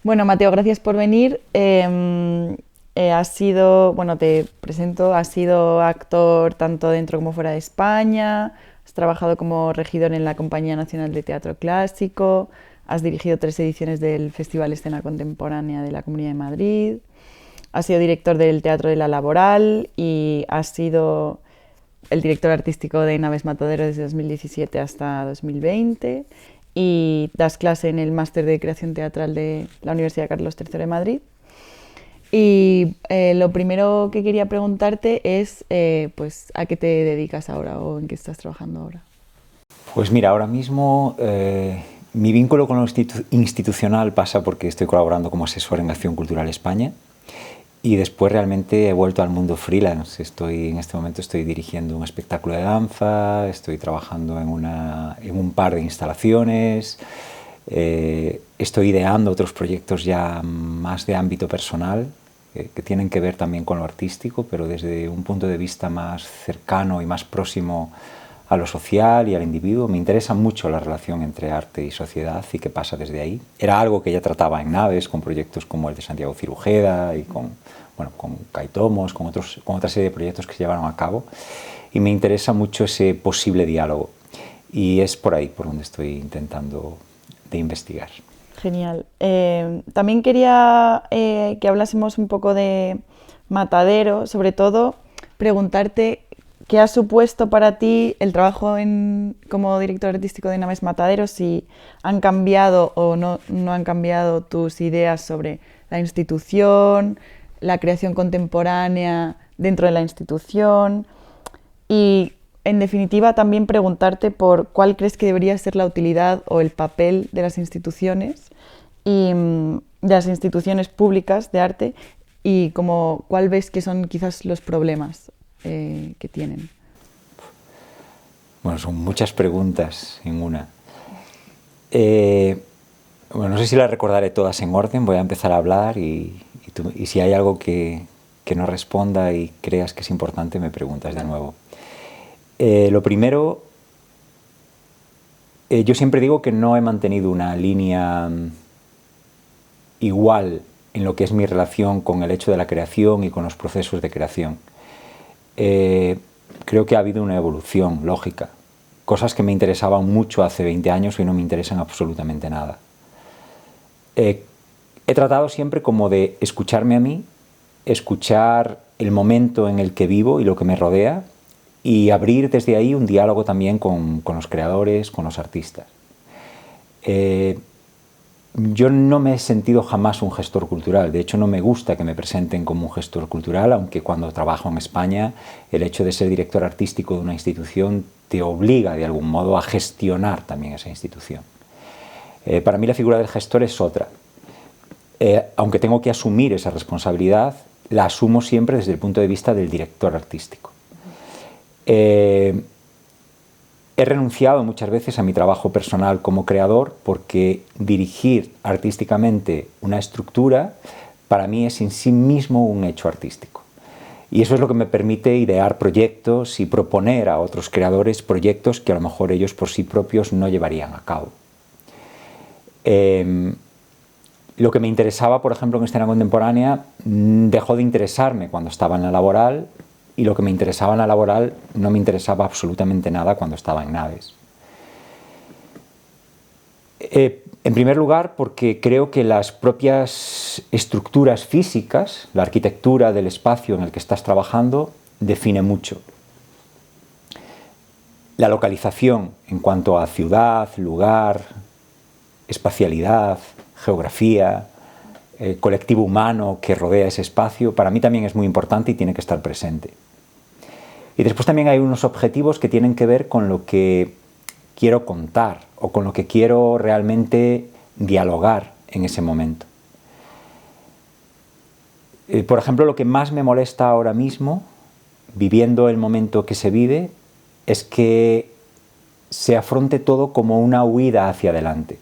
Bueno, Mateo, gracias por venir. Has sido, bueno, te presento, has sido actor tanto dentro como fuera de España, has trabajado como regidor en la Compañía Nacional de Teatro Clásico, has dirigido 3 ediciones del Festival Escena Contemporánea de la Comunidad de Madrid, has sido director del Teatro de la Laboral y has sido el director artístico de Naves Matadero desde 2017 hasta 2020 y das clase en el máster de creación teatral de la Universidad Carlos III de Madrid. Y lo primero que quería preguntarte es, pues, ¿a qué te dedicas ahora o en qué estás trabajando ahora? Pues mira, ahora mismo mi vínculo con lo institucional pasa porque estoy colaborando como asesor en Acción Cultural España y después realmente he vuelto al mundo freelance. En este momento estoy dirigiendo un espectáculo de danza, estoy trabajando en un par de instalaciones, estoy ideando otros proyectos ya más de ámbito personal que tienen que ver también con lo artístico, pero desde un punto de vista más cercano y más próximo a lo social y al individuo. Me interesa mucho la relación entre arte y sociedad y qué pasa desde ahí. Era algo que ya trataba en Naves, con proyectos como el de Santiago Cirujeda y con Kaitomos, con otra serie de proyectos que se llevaron a cabo. Y me interesa mucho ese posible diálogo. Y es por ahí por donde estoy intentando de investigar. Genial. También quería que hablásemos un poco de Matadero, sobre todo preguntarte qué ha supuesto para ti el trabajo como director artístico de Naves Matadero, si han cambiado o no han cambiado tus ideas sobre la institución, la creación contemporánea dentro de la institución y, en definitiva, también preguntarte por cuál crees que debería ser la utilidad o el papel de las instituciones y de las instituciones públicas de arte y cuál ves que son quizás los problemas que tienen. Bueno, son muchas preguntas en una. Bueno, no sé si las recordaré todas en orden, voy a empezar a hablar y si hay algo que no responda y creas que es importante, me preguntas de nuevo. Lo primero, yo siempre digo que no he mantenido una línea igual en lo que es mi relación con el hecho de la creación y con los procesos de creación. Creo que ha habido una evolución lógica. Cosas que me interesaban mucho hace 20 años hoy no me interesan absolutamente nada. He tratado siempre como de escucharme a mí, escuchar el momento en el que vivo y lo que me rodea y abrir desde ahí un diálogo también con los creadores, con los artistas. Yo no me he sentido jamás un gestor cultural, de hecho no me gusta que me presenten como un gestor cultural, aunque cuando trabajo en España el hecho de ser director artístico de una institución te obliga de algún modo a gestionar también esa institución. Para mí la figura del gestor es otra. Aunque tengo que asumir esa responsabilidad, la asumo siempre desde el punto de vista del director artístico. He renunciado muchas veces a mi trabajo personal como creador porque dirigir artísticamente una estructura para mí es en sí mismo un hecho artístico. Y eso es lo que me permite idear proyectos y proponer a otros creadores proyectos que a lo mejor ellos por sí propios no llevarían a cabo. Lo que me interesaba, por ejemplo, en escena contemporánea, dejó de interesarme cuando estaba en la laboral y lo que me interesaba en la laboral no me interesaba absolutamente nada cuando estaba en Naves. En primer lugar, porque creo que las propias estructuras físicas, la arquitectura del espacio en el que estás trabajando, define mucho. La localización en cuanto a ciudad, lugar, espacialidad, geografía, el colectivo humano que rodea ese espacio, para mí también es muy importante y tiene que estar presente. Y después también hay unos objetivos que tienen que ver con lo que quiero contar o con lo que quiero realmente dialogar en ese momento. Por ejemplo, lo que más me molesta ahora mismo, viviendo el momento que se vive, es que se afronte todo como una huida hacia adelante.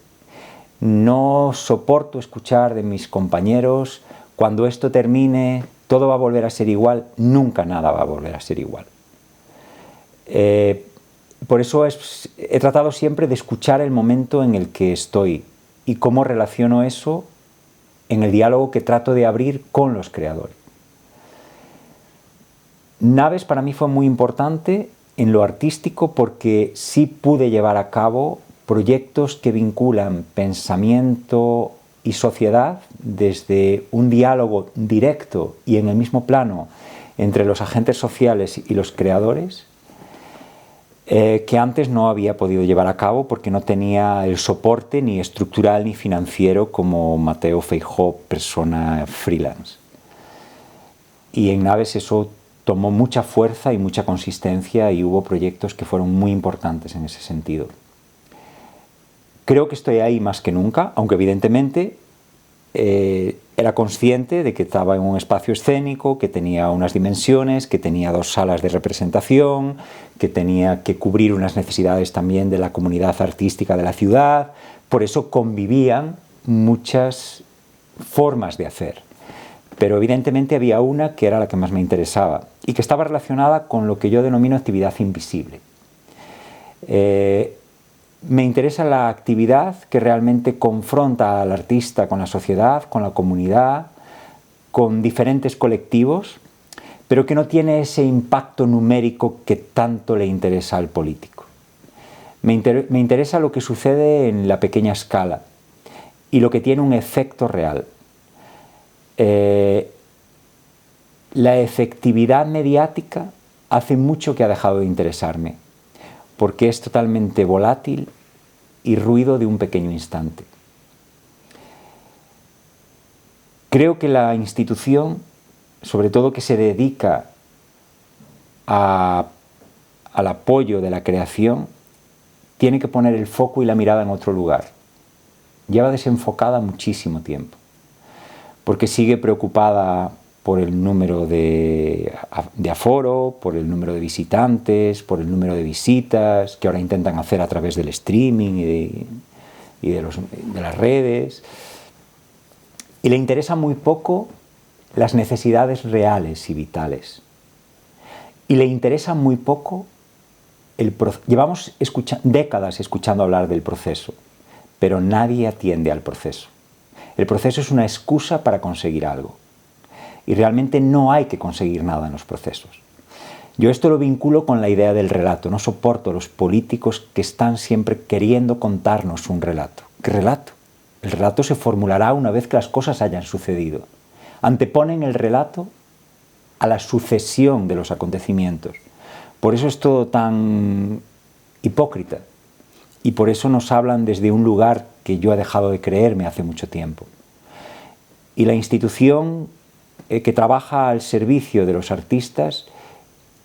No soporto escuchar de mis compañeros, cuando esto termine, todo va a volver a ser igual. Nunca nada va a volver a ser igual. Por eso he tratado siempre de escuchar el momento en el que estoy y cómo relaciono eso en el diálogo que trato de abrir con los creadores. Naves para mí fue muy importante en lo artístico porque sí pude llevar a cabo proyectos que vinculan pensamiento y sociedad desde un diálogo directo y en el mismo plano entre los agentes sociales y los creadores, que antes no había podido llevar a cabo porque no tenía el soporte ni estructural ni financiero como Mateo Feijóo, persona freelance. Y en Naves eso tomó mucha fuerza y mucha consistencia y hubo proyectos que fueron muy importantes en ese sentido. Creo que estoy ahí más que nunca, aunque evidentemente era consciente de que estaba en un espacio escénico, que tenía unas dimensiones, que tenía 2 salas de representación, que tenía que cubrir unas necesidades también de la comunidad artística de la ciudad. Por eso convivían muchas formas de hacer. Pero evidentemente había una que era la que más me interesaba y que estaba relacionada con lo que yo denomino actividad invisible. Me interesa la actividad que realmente confronta al artista con la sociedad, con la comunidad, con diferentes colectivos, pero que no tiene ese impacto numérico que tanto le interesa al político. Me interesa lo que sucede en la pequeña escala y lo que tiene un efecto real. La efectividad mediática hace mucho que ha dejado de interesarme, porque es totalmente volátil y ruido de un pequeño instante. Creo que la institución, sobre todo que se dedica al apoyo de la creación, tiene que poner el foco y la mirada en otro lugar. Lleva desenfocada muchísimo tiempo, porque sigue preocupada por el número de aforo, por el número de visitantes, por el número de visitas, que ahora intentan hacer a través del streaming y de las redes. Y le interesa muy poco las necesidades reales y vitales. Y le interesa muy poco el proceso. Llevamos décadas escuchando hablar del proceso, pero nadie atiende al proceso. El proceso es una excusa para conseguir algo. Y realmente no hay que conseguir nada en los procesos. Yo esto lo vinculo con la idea del relato. No soporto a los políticos que están siempre queriendo contarnos un relato. ¿Qué relato? El relato se formulará una vez que las cosas hayan sucedido. Anteponen el relato a la sucesión de los acontecimientos. Por eso es todo tan hipócrita. Y por eso nos hablan desde un lugar que yo he dejado de creerme hace mucho tiempo. Y la institución que trabaja al servicio de los artistas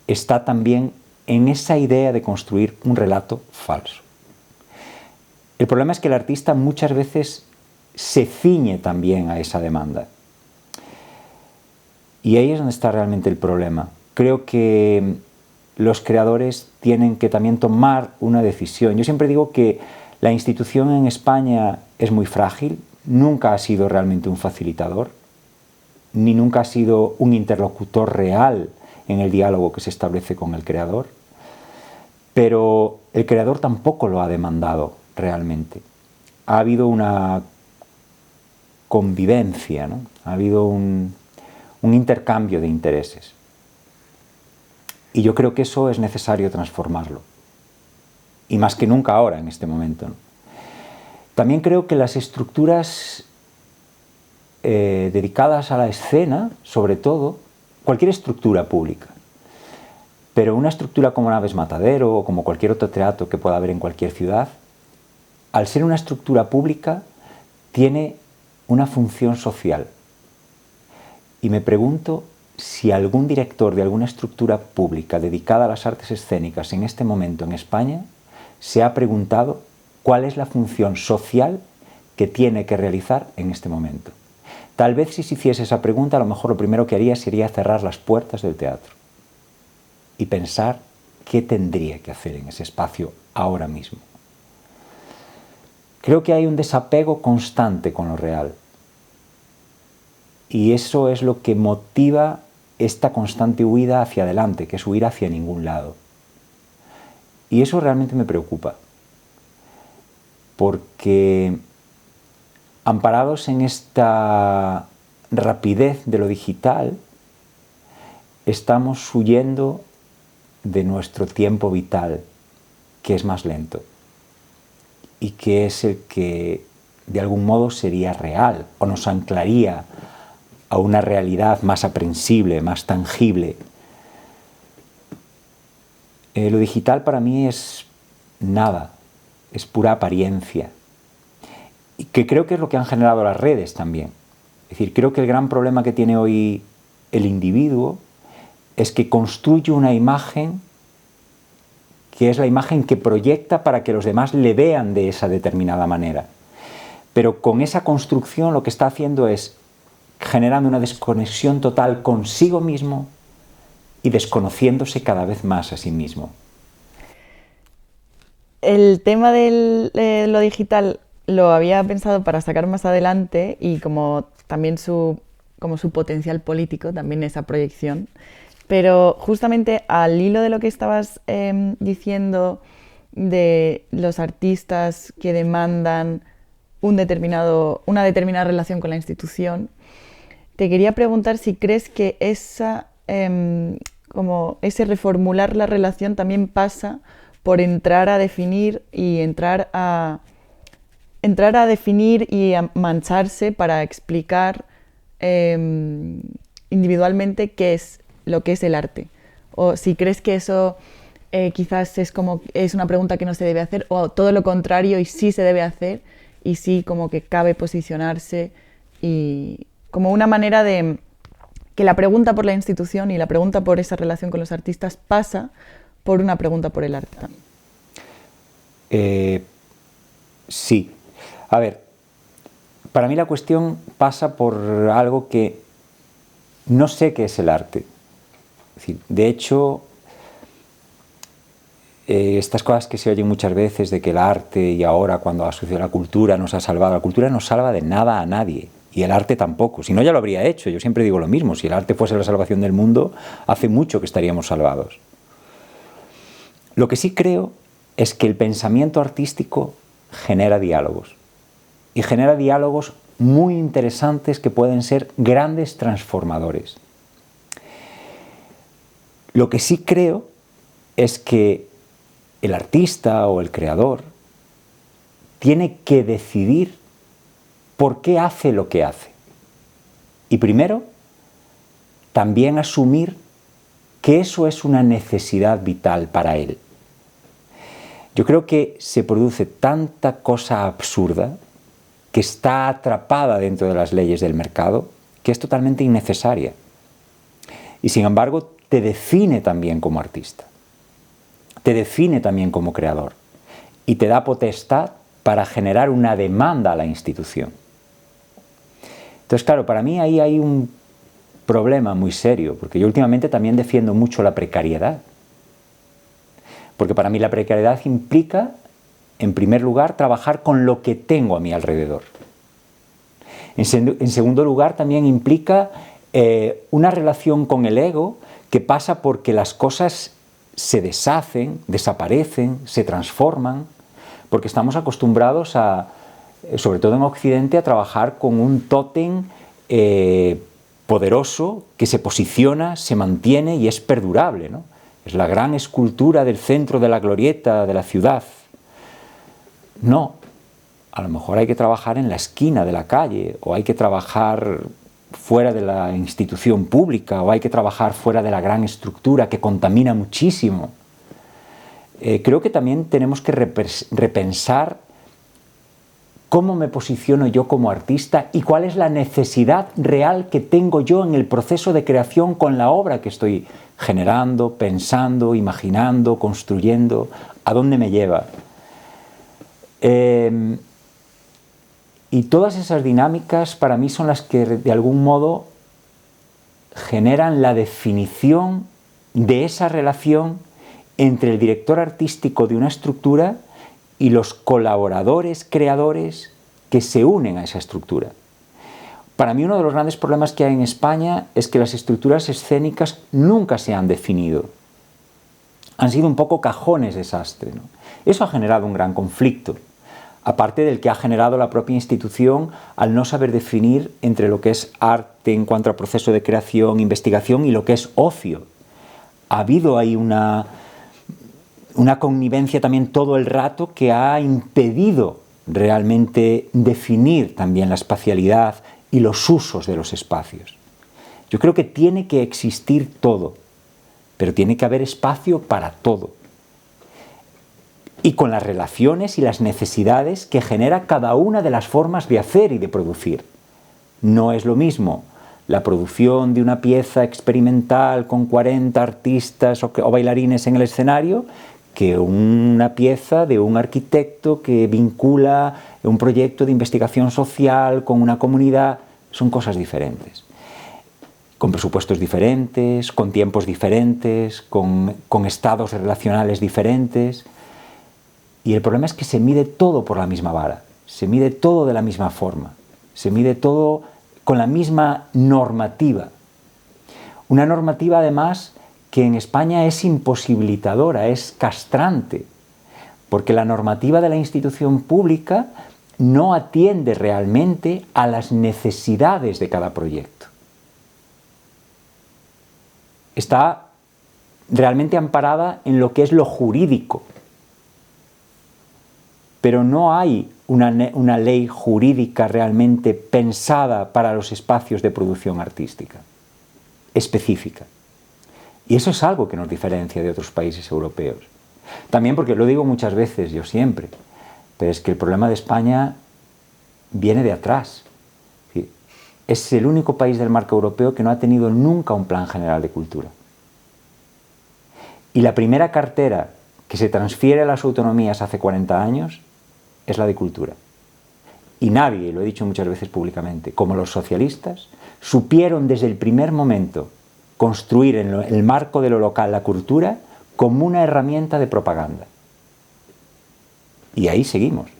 está también en esa idea de construir un relato falso. El problema es que el artista muchas veces se ciñe también a esa demanda. Y ahí es donde está realmente el problema. Creo que los creadores tienen que también tomar una decisión. Yo siempre digo que la institución en España es muy frágil, nunca ha sido realmente un facilitador, ni nunca ha sido un interlocutor real en el diálogo que se establece con el creador, pero el creador tampoco lo ha demandado realmente. Ha habido una convivencia, ¿no? Ha habido un intercambio de intereses. Y yo creo que eso es necesario transformarlo. Y más que nunca ahora, en este momento, ¿no? También creo que las estructuras dedicadas a la escena, sobre todo, cualquier estructura pública, pero una estructura como Naves Matadero o como cualquier otro teatro que pueda haber en cualquier ciudad, al ser una estructura pública, tiene una función social. Y me pregunto si algún director de alguna estructura pública dedicada a las artes escénicas en este momento en España se ha preguntado cuál es la función social que tiene que realizar en este momento. Tal vez si se hiciese esa pregunta, a lo mejor lo primero que haría sería cerrar las puertas del teatro y pensar qué tendría que hacer en ese espacio ahora mismo. Creo que hay un desapego constante con lo real. Y eso es lo que motiva esta constante huida hacia adelante, que es huir hacia ningún lado. Y eso realmente me preocupa, porque amparados en esta rapidez de lo digital, estamos huyendo de nuestro tiempo vital, que es más lento y que es el que de algún modo sería real o nos anclaría a una realidad más aprensible, más tangible. Lo digital para mí es nada, es pura apariencia, y que creo que es lo que han generado las redes también. Es decir, creo que el gran problema que tiene hoy el individuo es que construye una imagen que es la imagen que proyecta para que los demás le vean de esa determinada manera. Pero con esa construcción lo que está haciendo es generando una desconexión total consigo mismo y desconociéndose cada vez más a sí mismo. El tema de lo digital lo había pensado para sacar más adelante y como también su potencial político, también esa proyección. Pero justamente al hilo de lo que estabas diciendo de los artistas que demandan una determinada relación con la institución, te quería preguntar si crees que ese reformular la relación también pasa por entrar a definir y definir y a mancharse para explicar individualmente qué es lo que es el arte. O si crees que eso quizás es una pregunta que no se debe hacer, o todo lo contrario y sí se debe hacer, y sí como que cabe posicionarse, y como una manera de que la pregunta por la institución y la pregunta por esa relación con los artistas pasa por una pregunta por el arte también. Sí. A ver, para mí la cuestión pasa por algo que no sé qué es el arte. Es decir, de hecho, estas cosas que se oyen muchas veces de que el arte y ahora cuando ha sucedido la cultura nos ha salvado, la cultura no salva de nada a nadie y el arte tampoco, si no ya lo habría hecho. Yo siempre digo lo mismo, si el arte fuese la salvación del mundo, hace mucho que estaríamos salvados. Lo que sí creo es que el pensamiento artístico genera diálogos y genera diálogos muy interesantes que pueden ser grandes transformadores. Lo que sí creo es que el artista o el creador tiene que decidir por qué hace lo que hace. Y primero, también asumir que eso es una necesidad vital para él. Yo creo que se produce tanta cosa absurda que está atrapada dentro de las leyes del mercado, que es totalmente innecesaria. Y sin embargo, te define también como artista, te define también como creador y te da potestad para generar una demanda a la institución. Entonces, claro, para mí ahí hay un problema muy serio, porque yo últimamente también defiendo mucho la precariedad. Porque para mí la precariedad implica, en primer lugar, trabajar con lo que tengo a mi alrededor. En segundo lugar, también implica una relación con el ego que pasa porque las cosas se deshacen, desaparecen, se transforman, porque estamos acostumbrados a, sobre todo en Occidente, a trabajar con un tótem poderoso que se posiciona, se mantiene y es perdurable, ¿no? Es la gran escultura del centro de la glorieta de la ciudad. No, a lo mejor hay que trabajar en la esquina de la calle, o hay que trabajar fuera de la institución pública, o hay que trabajar fuera de la gran estructura que contamina muchísimo. Creo que también tenemos que repensar cómo me posiciono yo como artista y cuál es la necesidad real que tengo yo en el proceso de creación con la obra que estoy generando, pensando, imaginando, construyendo, a dónde me lleva. Y todas esas dinámicas para mí son las que de algún modo generan la definición de esa relación entre el director artístico de una estructura y los colaboradores, creadores que se unen a esa estructura. Para mí uno de los grandes problemas que hay en España es que las estructuras escénicas nunca se han definido. Han sido un poco cajones desastre, ¿no? Eso ha generado un gran conflicto. aparte del que ha generado la propia institución al no saber definir entre lo que es arte en cuanto a proceso de creación, investigación y lo que es ocio. Ha habido ahí una connivencia también todo el rato que ha impedido realmente definir también la espacialidad y los usos de los espacios. Yo creo que tiene que existir todo, pero tiene que haber espacio para todo. Y con las relaciones y las necesidades que genera cada una de las formas de hacer y de producir. No es lo mismo la producción de una pieza experimental con 40 artistas o bailarines en el escenario que una pieza de un arquitecto que vincula un proyecto de investigación social con una comunidad. Son cosas diferentes. Con presupuestos diferentes, con tiempos diferentes, con estados relacionales diferentes. Y el problema es que se mide todo por la misma vara, se mide todo de la misma forma, se mide todo con la misma normativa. Una normativa además que en España es imposibilitadora, es castrante, porque la normativa de la institución pública no atiende realmente a las necesidades de cada proyecto. Está realmente amparada en lo que es lo jurídico, pero no hay una ley jurídica realmente pensada para los espacios de producción artística, específica. Y eso es algo que nos diferencia de otros países europeos. También porque lo digo muchas veces, yo siempre, pero es que el problema de España viene de atrás. Es el único país del marco europeo que no ha tenido nunca un plan general de cultura. Y la primera cartera que se transfiere a las autonomías hace 40 años es la de cultura. Y nadie, lo he dicho muchas veces públicamente, como los socialistas, supieron desde el primer momento construir en el marco de lo local la cultura como una herramienta de propaganda. Y ahí seguimos.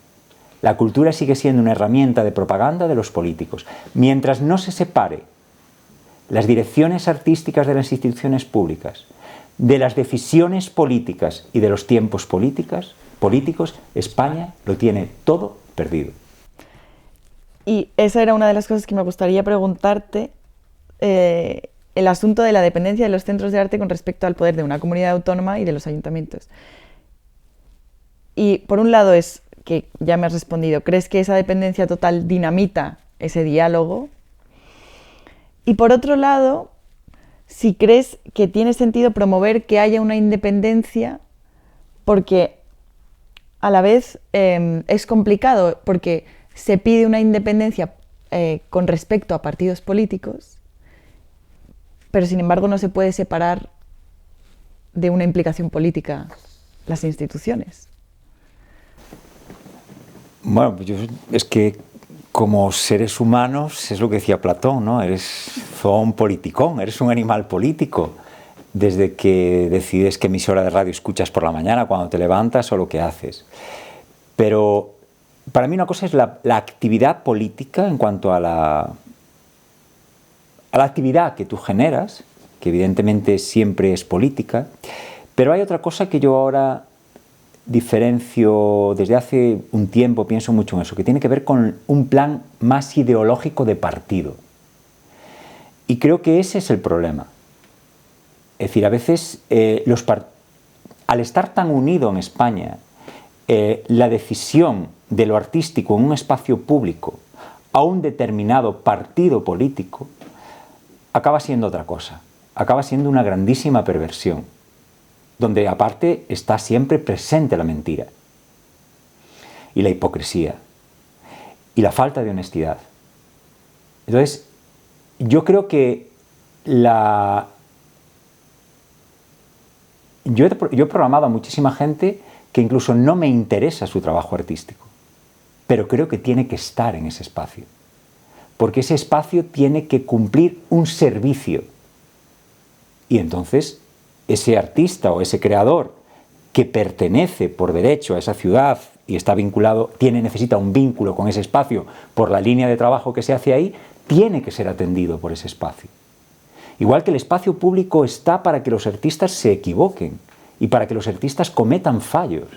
La cultura sigue siendo una herramienta de propaganda de los políticos. Mientras no se separe las direcciones artísticas de las instituciones públicas de las decisiones políticas y de los tiempos políticos, España lo tiene todo perdido. Y esa era una de las cosas que me gustaría preguntarte, el asunto de la dependencia de los centros de arte con respecto al poder de una comunidad autónoma y de los ayuntamientos. Y por un lado es que ya me has respondido, ¿crees que esa dependencia total dinamita ese diálogo? Y por otro lado, si crees que tiene sentido promover que haya una independencia, porque a la vez es complicado, porque se pide una independencia con respecto a partidos políticos, pero sin embargo no se puede separar de una implicación política las instituciones. Bueno, es que como seres humanos, es lo que decía Platón, ¿no? Eres un politicón, eres un animal político, desde que decides qué emisora de radio escuchas por la mañana, cuando te levantas o lo que haces. Pero para mí una cosa es la actividad política en cuanto a la actividad que tú generas, que evidentemente siempre es política, pero hay otra cosa que yo ahora diferencio desde hace un tiempo, pienso mucho en eso, que tiene que ver con un plan más ideológico de partido. Y creo que ese es el problema. Es decir, a veces al estar tan unido en España, la decisión de lo artístico en un espacio público a un determinado partido político acaba siendo otra cosa, acaba siendo una grandísima perversión, donde aparte está siempre presente la mentira y la hipocresía y la falta de honestidad. Entonces, yo creo que yo he programado a muchísima gente que incluso no me interesa su trabajo artístico, pero creo que tiene que estar en ese espacio, porque ese espacio tiene que cumplir un servicio. Y entonces ese artista o ese creador que pertenece por derecho a esa ciudad y está vinculado, necesita un vínculo con ese espacio por la línea de trabajo que se hace ahí, tiene que ser atendido por ese espacio. Igual que el espacio público está para que los artistas se equivoquen y para que los artistas cometan fallos.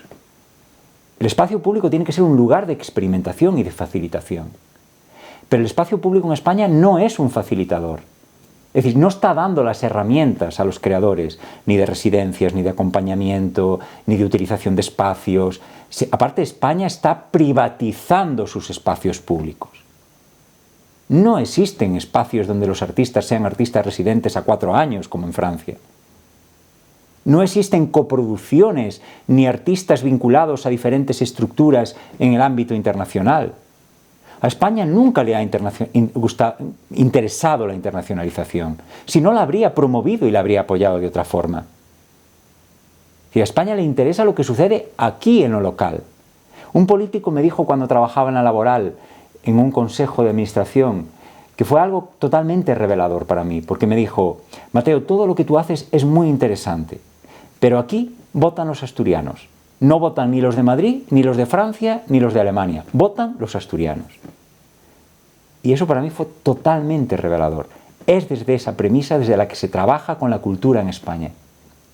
El espacio público tiene que ser un lugar de experimentación y de facilitación. Pero el espacio público en España no es un facilitador. Es decir, no está dando las herramientas a los creadores, ni de residencias, ni de acompañamiento, ni de utilización de espacios. Aparte, España está privatizando sus espacios públicos. No existen espacios donde los artistas sean artistas residentes a 4 años, como en Francia. No existen coproducciones ni artistas vinculados a diferentes estructuras en el ámbito internacional. A España nunca le ha interesado la internacionalización. Si no, la habría promovido y la habría apoyado de otra forma. Y a España le interesa lo que sucede aquí en lo local. Un político me dijo cuando trabajaba en la Laboral, en un consejo de administración, que fue algo totalmente revelador para mí, porque me dijo: Mateo, todo lo que tú haces es muy interesante, pero aquí votan los asturianos. No votan ni los de Madrid, ni los de Francia, ni los de Alemania. Votan los asturianos. Y eso para mí fue totalmente revelador. Es desde esa premisa desde la que se trabaja con la cultura en España.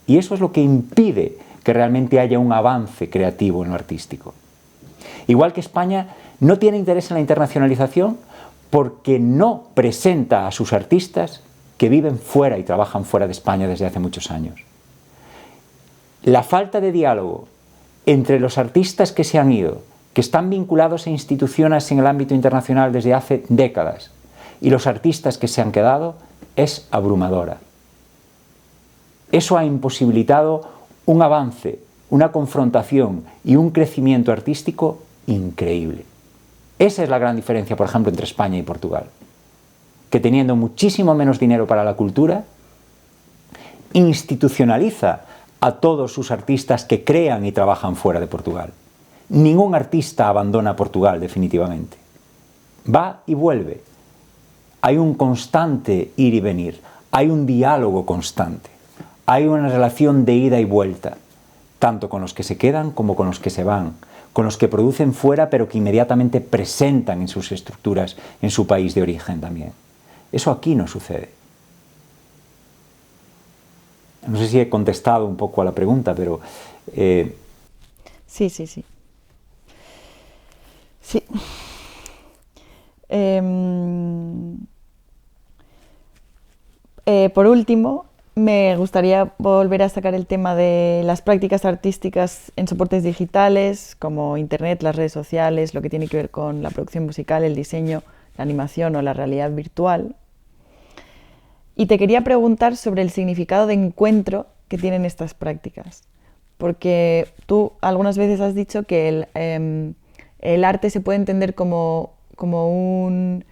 Y eso es lo que impide que realmente haya un avance creativo en lo artístico. Igual que España no tiene interés en la internacionalización porque no presenta a sus artistas que viven fuera y trabajan fuera de España desde hace muchos años. La falta de diálogo entre los artistas que se han ido, que están vinculados a instituciones en el ámbito internacional desde hace décadas, y los artistas que se han quedado, es abrumadora. Eso ha imposibilitado un avance, una confrontación y un crecimiento artístico increíble. Esa es la gran diferencia, por ejemplo, entre España y Portugal, que teniendo muchísimo menos dinero para la cultura, institucionaliza a todos sus artistas que crean y trabajan fuera de Portugal. Ningún artista abandona Portugal definitivamente. Va y vuelve. Hay un constante ir y venir. Hay un diálogo constante. Hay una relación de ida y vuelta, tanto con los que se quedan como con los que se van, con los que producen fuera pero que inmediatamente presentan en sus estructuras, en su país de origen también. Eso aquí no sucede. No sé si he contestado un poco a la pregunta, pero... Sí. Sí. Por último, me gustaría volver a sacar el tema de las prácticas artísticas en soportes digitales, como Internet, las redes sociales, lo que tiene que ver con la producción musical, el diseño, la animación o la realidad virtual. Y te quería preguntar sobre el significado de encuentro que tienen estas prácticas, porque tú algunas veces has dicho que el arte se puede entender como un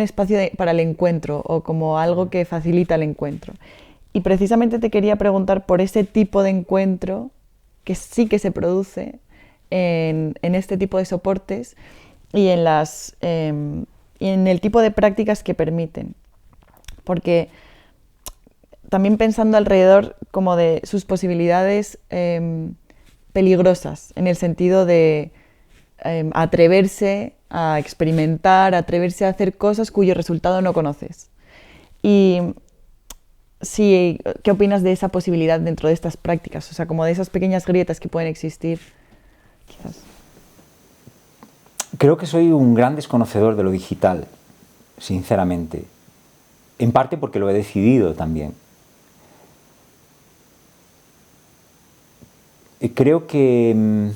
espacio para el encuentro o como algo que facilita el encuentro. Y precisamente te quería preguntar por ese tipo de encuentro que sí que se produce en este tipo de soportes y en el tipo de prácticas que permiten. Porque también pensando alrededor como de sus posibilidades peligrosas, en el sentido de atreverse a experimentar, atreverse a hacer cosas cuyo resultado no conoces. Y sí, ¿qué opinas de esa posibilidad dentro de estas prácticas? O sea, como de esas pequeñas grietas que pueden existir, quizás. Creo que soy un gran desconocedor de lo digital, sinceramente. En parte porque lo he decidido también. Creo que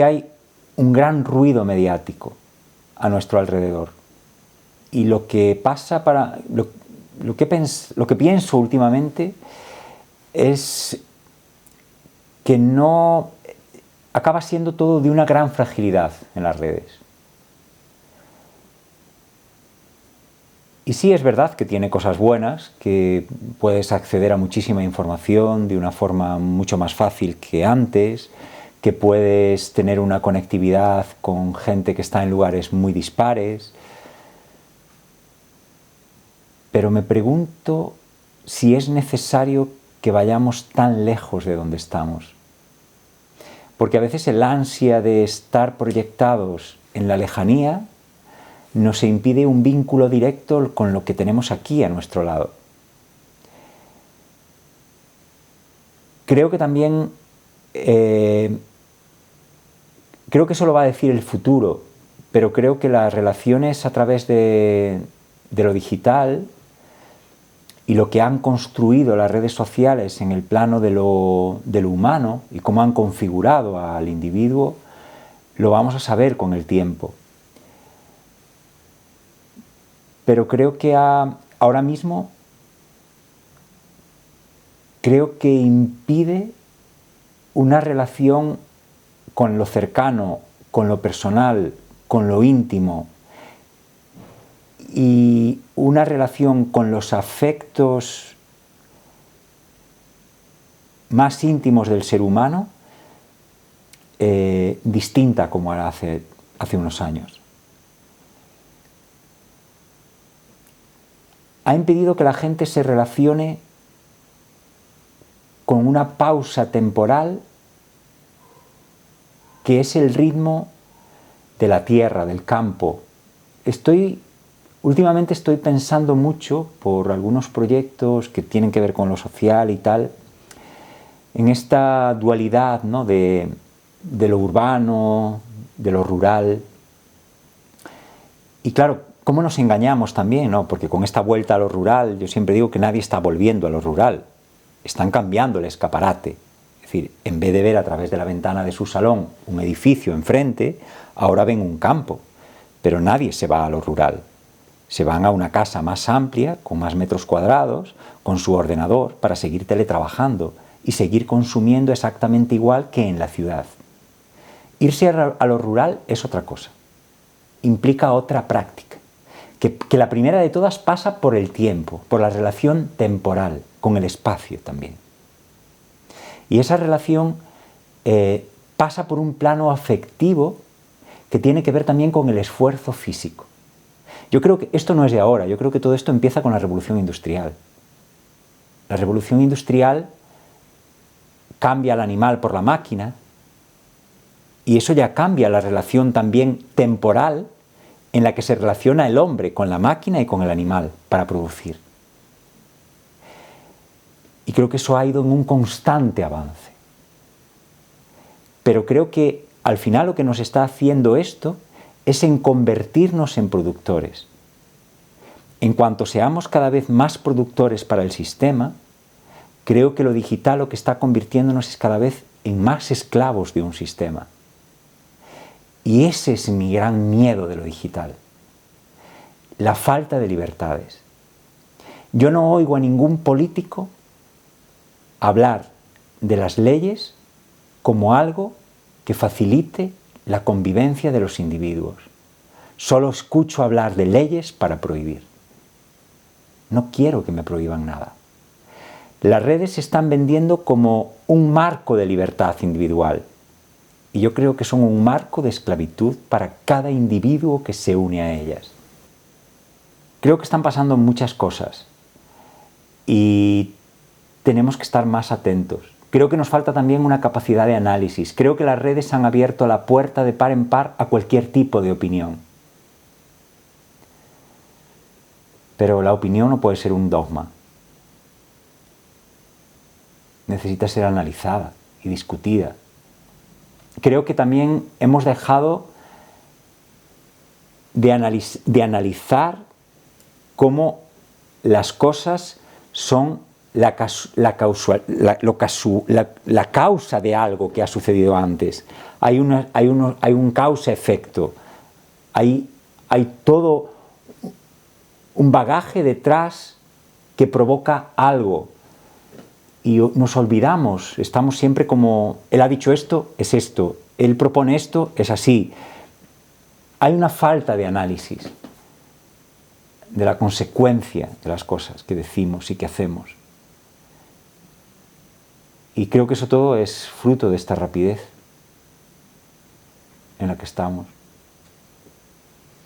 hay un gran ruido mediático a nuestro alrededor. Y lo que pasa lo que pienso últimamente es que no acaba siendo todo de una gran fragilidad en las redes. Y sí es verdad que tiene cosas buenas, que puedes acceder a muchísima información de una forma mucho más fácil que antes, que puedes tener una conectividad con gente que está en lugares muy dispares. Pero me pregunto si es necesario que vayamos tan lejos de donde estamos. Porque a veces el ansia de estar proyectados en la lejanía nos impide un vínculo directo con lo que tenemos aquí a nuestro lado. creo que también, creo que eso lo va a decir el futuro, pero creo que las relaciones a través de lo digital y lo que han construido las redes sociales en el plano de lo humano y cómo han configurado al individuo, lo vamos a saber con el tiempo. Pero creo que ahora mismo creo que impide una relación con lo cercano, con lo personal, con lo íntimo, y una relación con los afectos más íntimos del ser humano distinta como era hace unos años. Ha impedido que la gente se relacione con una pausa temporal que es el ritmo de la tierra, del campo. Últimamente estoy pensando mucho, por algunos proyectos que tienen que ver con lo social y tal, en esta dualidad, ¿no?, de lo urbano, de lo rural. Y claro, ¿cómo nos engañamos también, ¿no? Porque con esta vuelta a lo rural, yo siempre digo que nadie está volviendo a lo rural. Están cambiando el escaparate. Es decir, en vez de ver a través de la ventana de su salón un edificio enfrente, ahora ven un campo. Pero nadie se va a lo rural. Se van a una casa más amplia, con más metros cuadrados, con su ordenador, para seguir teletrabajando y seguir consumiendo exactamente igual que en la ciudad. Irse a lo rural es otra cosa. Implica otra práctica. Que la primera de todas pasa por el tiempo, por la relación temporal, con el espacio también. Y esa relación pasa por un plano afectivo que tiene que ver también con el esfuerzo físico. Yo creo que esto no es de ahora, yo creo que todo esto empieza con la revolución industrial. La revolución industrial cambia al animal por la máquina y eso ya cambia la relación también temporal en la que se relaciona el hombre con la máquina y con el animal para producir. Y creo que eso ha ido en un constante avance. Pero creo que al final lo que nos está haciendo esto es en convertirnos en productores. En cuanto seamos cada vez más productores para el sistema, creo que lo digital lo que está convirtiéndonos es cada vez en más esclavos de un sistema. Y ese es mi gran miedo de lo digital. La falta de libertades. Yo no oigo a ningún político hablar de las leyes como algo que facilite la convivencia de los individuos. Solo escucho hablar de leyes para prohibir. No quiero que me prohíban nada. Las redes se están vendiendo como un marco de libertad individual. Y yo creo que son un marco de esclavitud para cada individuo que se une a ellas. Creo que están pasando muchas cosas y tenemos que estar más atentos. Creo que nos falta también una capacidad de análisis. Creo que las redes han abierto la puerta de par en par a cualquier tipo de opinión. Pero la opinión no puede ser un dogma. Necesita ser analizada y discutida. Creo que también hemos dejado de analizar cómo las cosas son la causa de algo que ha sucedido antes. Hay un causa-efecto. Hay todo un bagaje detrás que provoca algo. Y nos olvidamos, estamos siempre como, él ha dicho esto, es esto, él propone esto, es así. Hay una falta de análisis de la consecuencia de las cosas que decimos y que hacemos. Y creo que eso todo es fruto de esta rapidez en la que estamos.